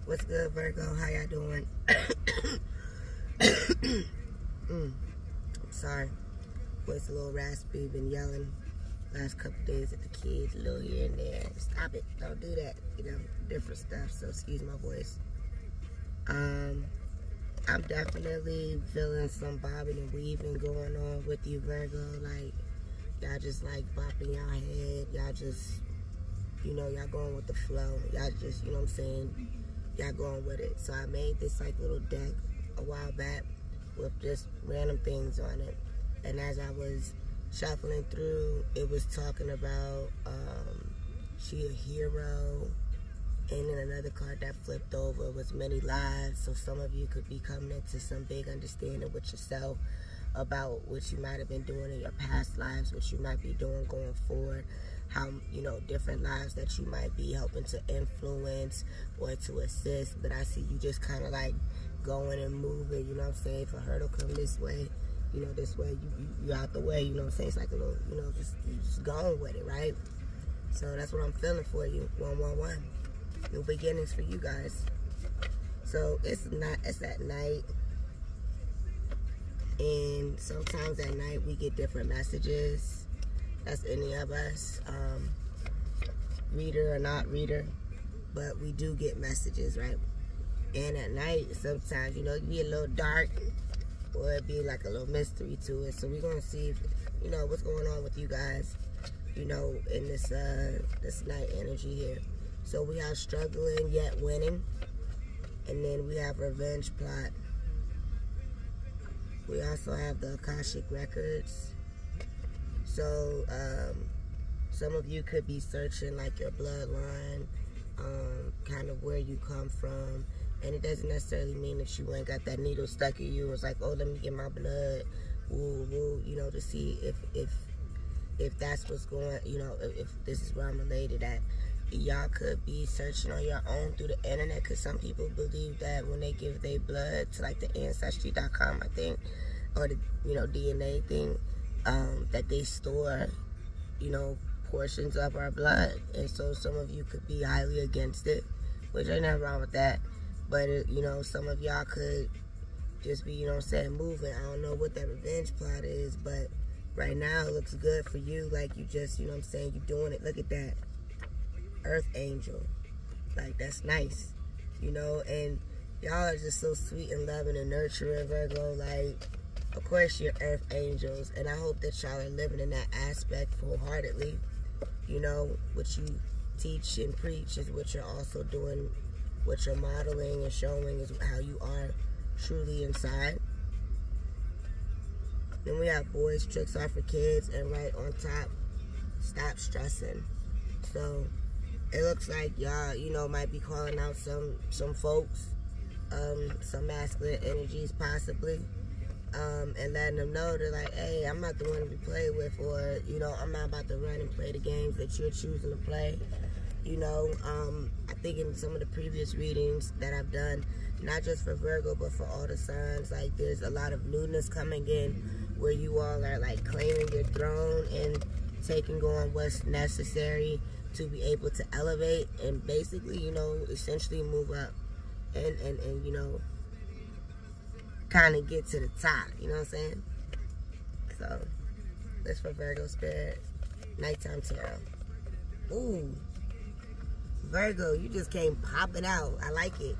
What's good, Virgo? How y'all doing? I'm sorry. Voice a little raspy. Been yelling last couple days at the kids, a little here and there. Stop it. Don't do that. You know, different stuff. So excuse my voice. I'm definitely feeling some bobbing and weaving going on with you, Virgo. Like, y'all just like bopping y'all head. Y'all just, you know, y'all going with the flow. Y'all just, you know what I'm saying? Y'all going with it. So I made this like little deck a while back with just random things on it. And as I was shuffling through, it was talking about she a hero. And then another card that flipped over was many lives. So some of you could be coming into some big understanding with yourself about what you might have been doing in your past lives, what you might be doing going forward, how, you know, different lives that you might be helping to influence or to assist. But I see you just kind of like going and moving, you know what I'm saying? For her to come this way, you know, this way, you out the way, you know what I'm saying? It's like a little, you know, you just going with it, right? So that's what I'm feeling for you. 111. New beginnings for you guys. So it's at night. And sometimes at night we get different messages. That's any of us, reader or not reader, but we do get messages, right? And at night, sometimes, you know, it can be a little dark, or it be like a little mystery to it. So we're gonna see if, you know, what's going on with you guys, you know, in this this night energy here. So we have struggling yet winning, and then we have revenge plot. We also have the Akashic records. So some of you could be searching like your bloodline, kind of where you come from, and it doesn't necessarily mean that you ain't got that needle stuck in you. It's like, oh, let me get my blood, woo woo, you know, to see if that's what's going, you know, if this is where I'm related at. Y'all could be searching on your own through the internet, because some people believe that when they give their blood to like the ancestry.com, I think, or the, you know, DNA thing, that they store, you know, portions of our blood. And so some of you could be highly against it, which ain't nothing wrong with that. But it, you know, some of y'all could just be, you know what I'm saying, moving. I don't know what that revenge plot is, but right now it looks good for you. Like, you just, you know what I'm saying, you doing it. Look at that. Earth angel. Like, that's nice, you know. And y'all are just so sweet and loving and nurturing, Virgo. Like, of course you're earth angels, and I hope that y'all are living in that aspect wholeheartedly. You know, what you teach and preach is what you're also doing. What you're modeling and showing is how you are truly inside. Then we have boys, tricks are for kids, and right on top, stop stressing. So it looks like y'all, you know, might be calling out some folks, some masculine energies possibly, and letting them know that, like, hey, I'm not the one to be played with, or, you know, I'm not about to run and play the games that you're choosing to play. You know, I think in some of the previous readings that I've done, not just for Virgo, but for all the signs, like, there's a lot of newness coming in where you all are, like, claiming your throne and taking on what's necessary to be able to elevate and basically, you know, essentially move up and you know, kind of get to the top, you know what I'm saying? So, that's for Virgo spirit. Nighttime tarot. Ooh. Virgo, you just came popping out. I like it.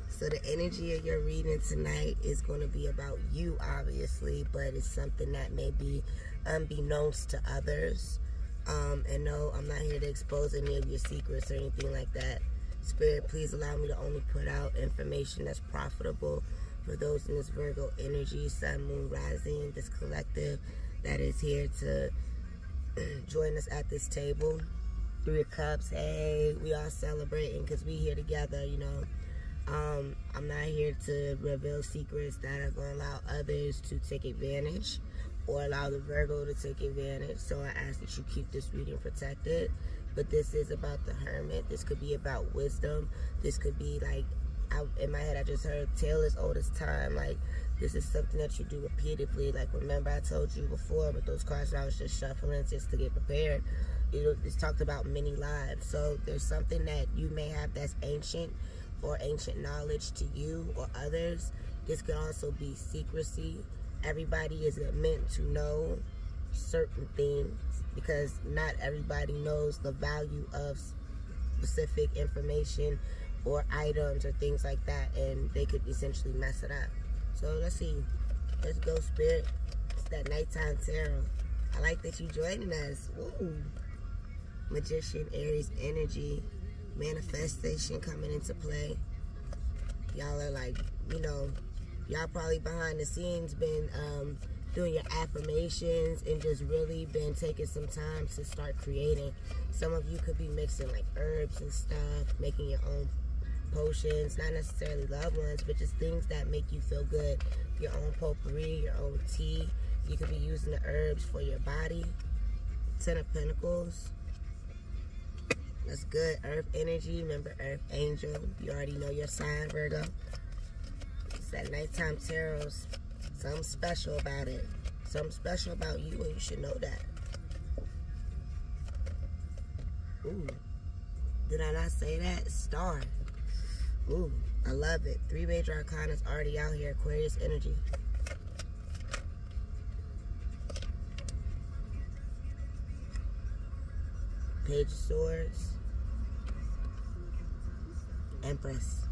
So the energy of your reading tonight is going to be about you, obviously, but it's something that may be unbeknownst to others. And no, I'm not here to expose any of your secrets or anything like that. Spirit, please allow me to only put out information that's profitable for those in this Virgo energy, sun, moon, rising, this collective that is here to join us at this table. 3 of Cups, hey, we all celebrating because we here together, you know. I'm not here to reveal secrets that are going to allow others to take advantage or allow the Virgo to take advantage. So I ask that you keep this reading protected. But this is about the Hermit. This could be about wisdom. This could be like, in my head I just heard tale as old as time. Like, this is something that you do repeatedly. Like, remember I told you before with those cards that I was just shuffling just to get prepared. You know, it's talked about many lives. So there's something that you may have that's ancient or ancient knowledge to you or others. This could also be secrecy. Everybody isn't meant to know certain things because not everybody knows the value of specific information or items or things like that, and they could essentially mess it up. So let's see. Let's go, Spirit. It's that nighttime tarot. I like that you joining us. Ooh. Magician, Aries energy, manifestation coming into play. Y'all are like, you know, y'all probably behind the scenes been doing your affirmations and just really been taking some time to start creating. Some of you could be mixing like herbs and stuff, making your own potions, not necessarily loved ones, but just things that make you feel good. Your own potpourri, your own tea. You could be using the herbs for your body. 10 of Pentacles. That's good. Earth energy. Remember, Earth angel. You already know your sign, Virgo. It's that nighttime tarot. Something special about it. Something special about you, and you should know that. Ooh. Did I not say that? Star. Ooh, I love it. 3 major arcana is already out here. Aquarius energy. Page of Swords. Empress.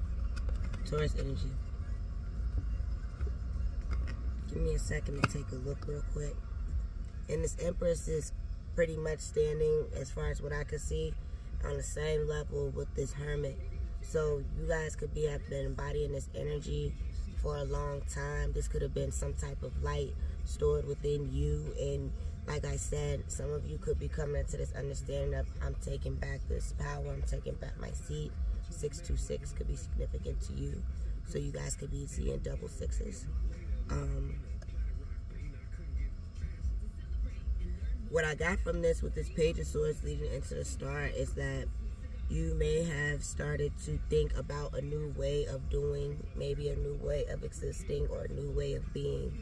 Taurus energy. Give me a second to take a look real quick. And this Empress is pretty much standing, as far as what I can see, on the same level with this Hermit. So you guys could have been embodying this energy for a long time. This could have been some type of light stored within you. And like I said, some of you could be coming into this understanding of, I'm taking back this power. I'm taking back my seat. 626 could be significant to you. So you guys could be seeing double sixes. What I got from this with this Page of Swords leading into the Star is that you may have started to think about a new way of doing, maybe a new way of existing or a new way of being.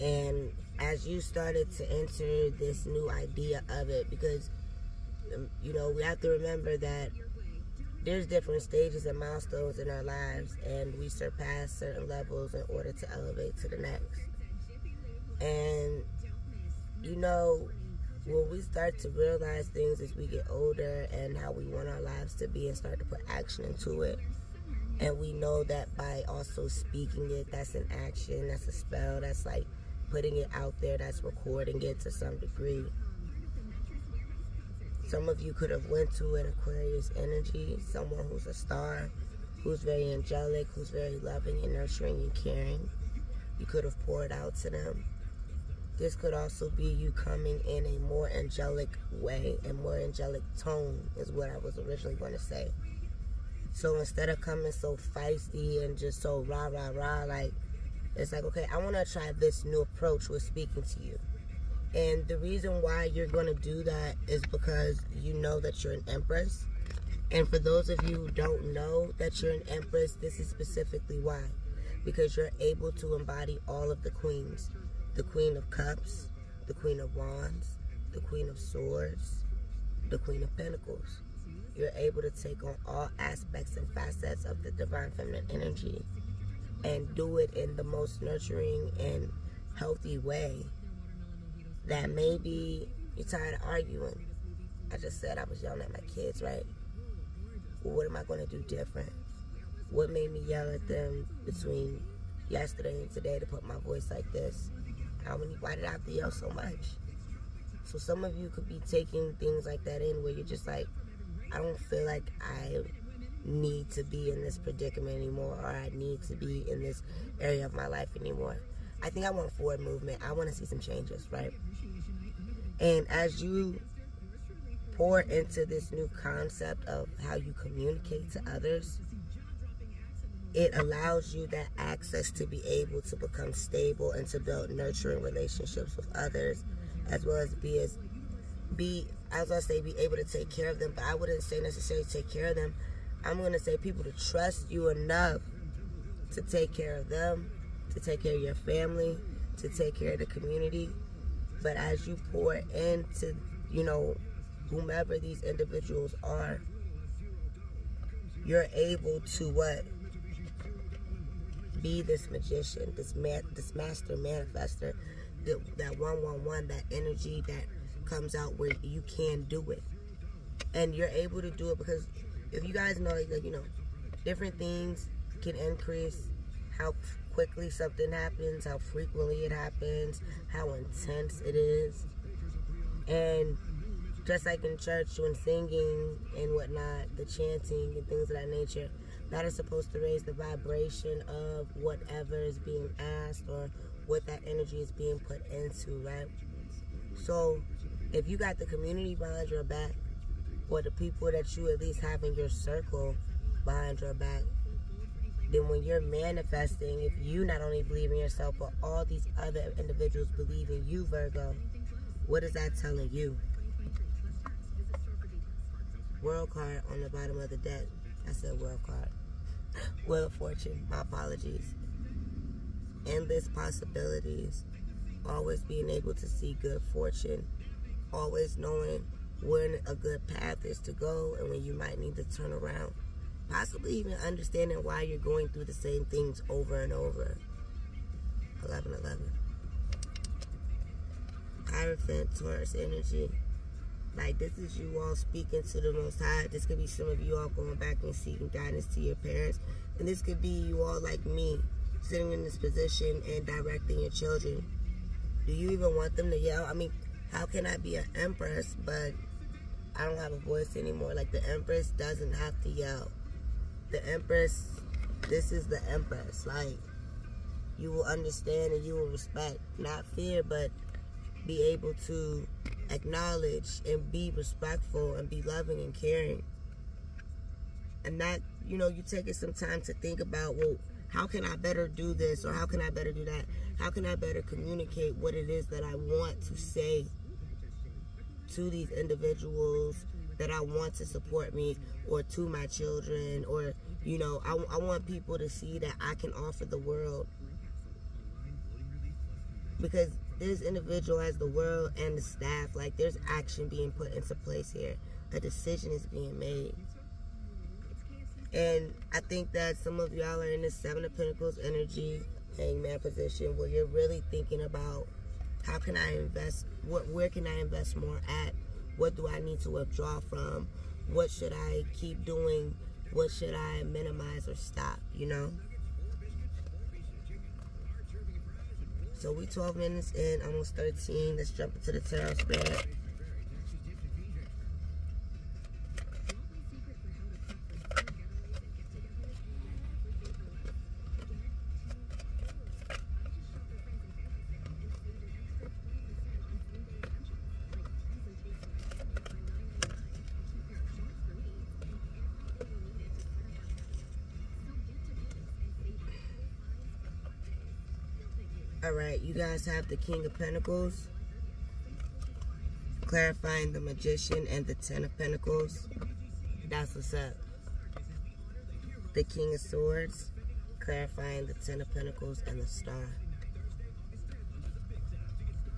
And as you started to enter this new idea of it, because, you know, we have to remember that there's different stages and milestones in our lives, and we surpass certain levels in order to elevate to the next. And, you know, when we start to realize things as we get older and how we want our lives to be and start to put action into it, and we know that by also speaking it, that's an action, that's a spell, that's like putting it out there, that's recording it to some degree. Some of you could have went to an Aquarius energy, someone who's a star, who's very angelic, who's very loving and nurturing and caring. You could have poured out to them. This could also be you coming in a more angelic way, a more angelic tone is what I was originally going to say. So instead of coming so feisty and just so rah, rah, rah, like, it's like, okay, I want to try this new approach with speaking to you. And the reason why you're going to do that is because you know that you're an Empress. And for those of you who don't know that you're an Empress, this is specifically why. Because you're able to embody all of the queens. The Queen of Cups, the Queen of Wands, the Queen of Swords, the Queen of Pentacles. You're able to take on all aspects and facets of the Divine Feminine energy and do it in the most nurturing and healthy way. That maybe you're tired of arguing. I just said I was yelling at my kids, right? Well, what am I going to do different? What made me yell at them between yesterday and today to put my voice like this? Why did I have to yell so much? So some of you could be taking things like that in where you're just like, I don't feel like I need to be in this predicament anymore, or I need to be in this area of my life anymore. I think I want forward movement. I want to see some changes, right? And as you pour into this new concept of how you communicate to others, it allows you that access to be able to become stable and to build nurturing relationships with others, as well as be able to take care of them. But I wouldn't say necessarily take care of them. I'm going to say people to trust you enough to take care of them, to take care of your family, to take care of the community. But as you pour into, you know, whomever these individuals are, you're able to what? Be this magician, this master manifester, that 111, that energy that comes out where you can do it. And you're able to do it because if you guys know, like, you know, different things can increase how quickly something happens, how frequently it happens, how intense it is. And just like in church when singing and whatnot, the chanting and things of that nature, that is supposed to raise the vibration of whatever is being asked or what that energy is being put into, right? So if you got the community behind your back, or the people that you at least have in your circle behind your back, then when you're manifesting, if you not only believe in yourself, but all these other individuals believe in you, Virgo, what is that telling you? World card on the bottom of the deck. I said world card. Wheel of Fortune. My apologies. Endless possibilities. Always being able to see good fortune. Always knowing when a good path is to go and when you might need to turn around. Possibly even understanding why you're going through the same things over and over. 11-11. Hierophant, Taurus energy. Like, this is you all speaking to the Most High. This could be some of you all going back and seeking guidance to your parents. And this could be you all like me, sitting in this position and directing your children. Do you even want them to yell? I mean, how can I be an empress, but I don't have a voice anymore? Like, the empress doesn't have to yell. The empress, this is the empress. Like, you will understand and you will respect, not fear, but be able to acknowledge and be respectful and be loving and caring. And that, you know, you taking some time to think about, well, how can I better do this, or how can I better do that? How can I better communicate what it is that I want to say to these individuals that I want to support me, or to my children, or, you know, I want people to see that I can offer the world. Because this individual has the world and the staff. Like, there's action being put into place here. A decision is being made. And I think that some of y'all are in the Seven of Pentacles energy, Hangman position, where you're really thinking about, how can I invest? Where can I invest more at? What do I need to withdraw from? What should I keep doing? What should I minimize or stop, you know? So we 12 minutes in, almost 13. Let's jump into the tarot spirit. Alright, you guys have the King of Pentacles, clarifying the Magician, and the Ten of Pentacles. That's what's up. The King of Swords, clarifying the Ten of Pentacles and the Star.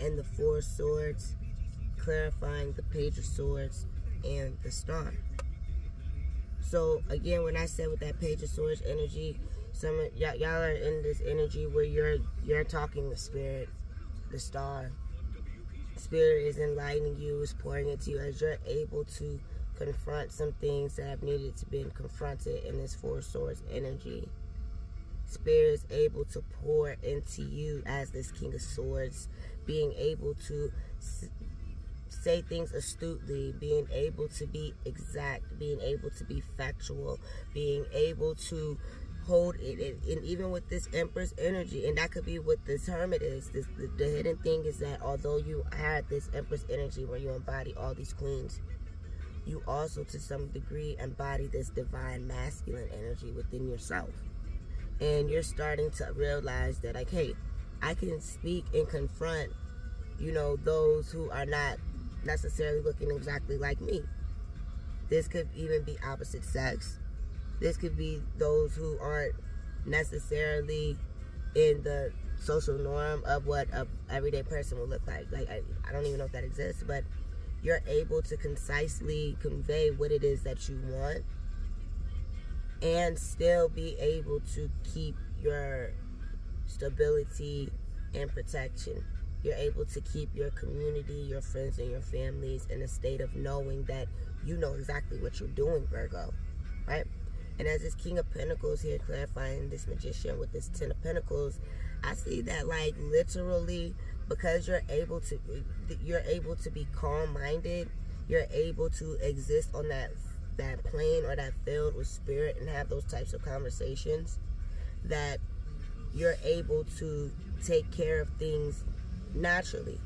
And the Four of Swords, clarifying the Page of Swords and the Star. So, again, when I said with that Page of Swords energy, some of y'all are in this energy where you're talking to Spirit, the Star. Spirit is enlightening you, is pouring into you as you're able to confront some things that have needed to be confronted in this Four Swords energy. Spirit is able to pour into you as this King of Swords, being able to say things astutely, being able to be exact, being able to be factual, being able to hold it, and even with this Empress energy, and that could be what this Hermit is. The hidden thing is that although you had this Empress energy where you embody all these queens, you also to some degree embody this divine masculine energy within yourself. And you're starting to realize that, like, hey, I can speak and confront, you know, those who are not necessarily looking exactly like me. This could even be opposite sex. This could be those who aren't necessarily in the social norm of what an everyday person would look like. Like, I don't even know if that exists, but you're able to concisely convey what it is that you want and still be able to keep your stability and protection. You're able to keep your community, your friends, and your families in a state of knowing that you know exactly what you're doing, Virgo, right? And as this King of Pentacles here clarifying this Magician with this Ten of Pentacles, I see that, like, literally, because you're able to be calm-minded, you're able to exist on that plane or that field with spirit and have those types of conversations, that you're able to take care of things naturally.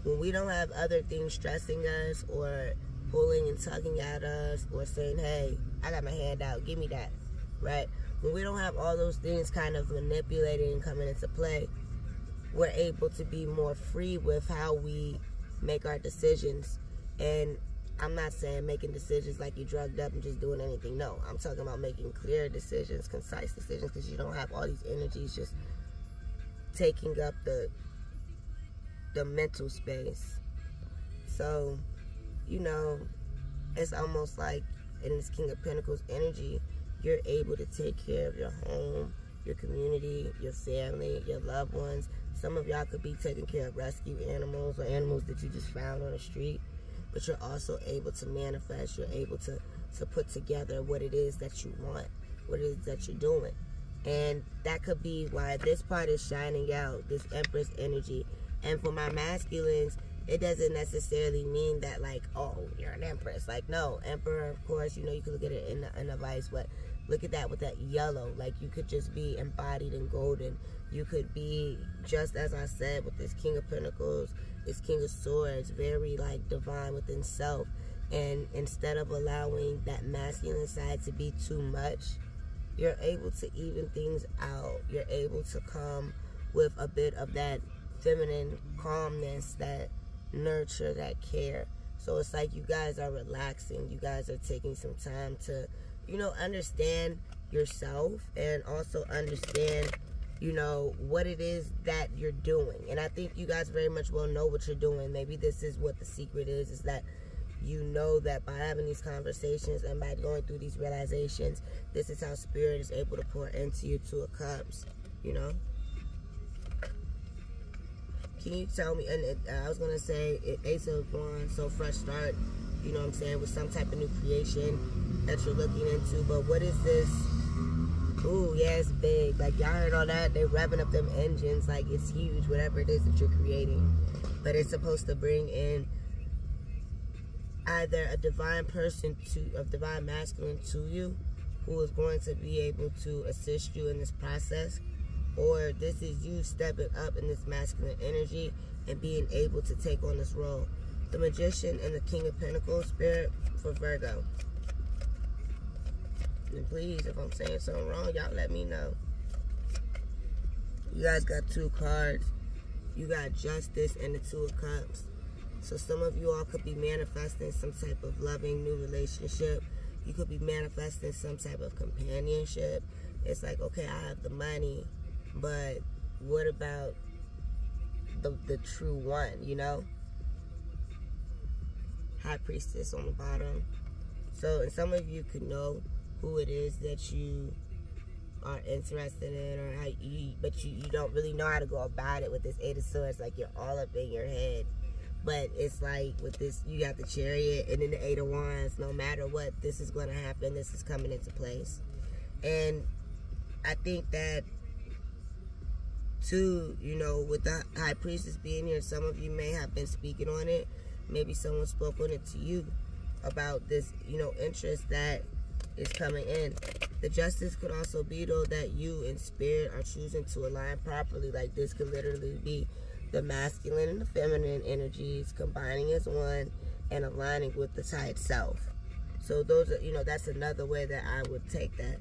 When we don't have other things stressing us or pulling and tugging at us or saying, hey, I got my hand out, give me that, right? When we don't have all those things kind of manipulated and coming into play, we're able to be more free with how we make our decisions. And I'm not saying making decisions like you're drugged up and just doing anything. No, I'm talking about making clear decisions, concise decisions, because you don't have all these energies just taking up the mental space. So, you know, it's almost like in this King of Pentacles energy, you're able to take care of your home, your community, your family, your loved ones. Some of y'all could be taking care of rescue animals or animals that you just found on the street. But you're also able to manifest. You're able to put together what it is that you want, what it is that you're doing. And that could be why this part is shining out, this Empress energy. And for my masculines, it doesn't necessarily mean that, like, oh, you're an Empress. Like, no, Emperor, of course, you know, you could look at it in a vice, but look at that with that yellow. Like, you could just be embodied in golden. You could be, just as I said, with this King of Pentacles, this King of Swords, very, like, divine within self. And instead of allowing that masculine side to be too much, you're able to even things out. You're able to come with a bit of that feminine calmness, that nurture, that care. So it's like you guys are relaxing. You guys are taking some time to, you know, understand yourself and also understand, you know, what it is that you're doing. And I think you guys very much well know what you're doing. Maybe this is what the secret is that you know that by having these conversations and by going through these realizations, this is how Spirit is able to pour into you Two of Cups, you know? Can you tell me, and I was going to say, Ace of Wands, so fresh start, you know what I'm saying, with some type of new creation that you're looking into. But what is this? Ooh, yeah, it's big. Like, y'all heard all that? They're revving up them engines. Like, it's huge, whatever it is that you're creating. But it's supposed to bring in either a divine person a divine masculine to you who is going to be able to assist you in this process, or this is you stepping up in this masculine energy and being able to take on this role. The Magician and the King of Pentacles, Spirit, for Virgo. And please, if I'm saying something wrong, y'all let me know. You guys got two cards. You got Justice and the Two of Cups. So some of you all could be manifesting some type of loving new relationship. You could be manifesting some type of companionship. It's like, okay, I have the money, but what about the true one, you know? High Priestess on the bottom. So, and some of you could know who it is that you are interested in, or how but you don't really know how to go about it with this Eight of Swords. Like, you're all up in your head. But it's like with this, you got the Chariot and then the Eight of Wands. No matter what, this is going to happen. This is coming into place. And I think that, too, you know, with the High Priestess being here, some of you may have been speaking on it. Maybe someone spoke on it to you about this, you know, interest that is coming in. The Justice could also be, though, that you in spirit are choosing to align properly. Like, this could literally be the masculine and the feminine energies combining as one and aligning with the tide self. So those are, you know, that's another way that I would take that.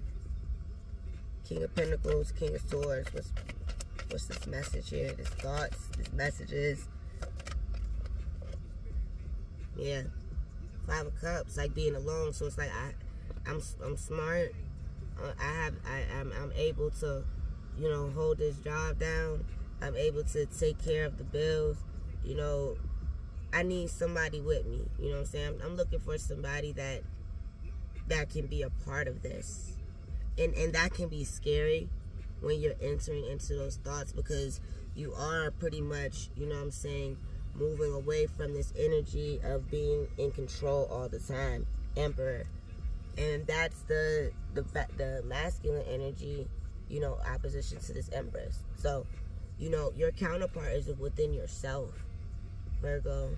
King of Pentacles, King of Swords. What's this message here? This thoughts, this messages. Yeah. Five of Cups, like being alone. So it's like I'm smart. I'm able to, you know, hold this job down. I'm able to take care of the bills. You know, I need somebody with me. You know what I'm saying? I'm looking for somebody that can be a part of this. and that can be scary when you're entering into those thoughts, because you are pretty much, you know what I'm saying, moving away from this energy of being in control all the time, Emperor. And that's the masculine energy, you know, opposition to this Empress. So, you know, your counterpart is within yourself, Virgo.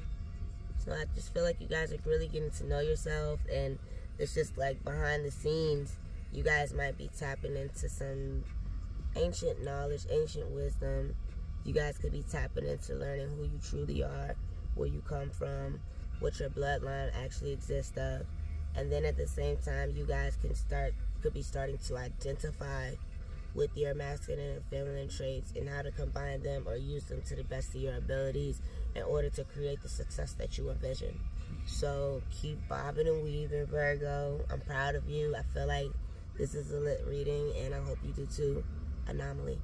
So I just feel like you guys are really getting to know yourself, and it's just like behind the scenes, you guys might be tapping into some ancient knowledge, ancient wisdom. You guys could be tapping into learning who you truly are, where you come from, what your bloodline actually exists of. And then at the same time, you guys could be starting to identify with your masculine and feminine traits and how to combine them or use them to the best of your abilities in order to create the success that you envision. So keep bobbing and weaving, Virgo. I'm proud of you. I feel like this is a lit reading, and I hope you do too. Anomaly.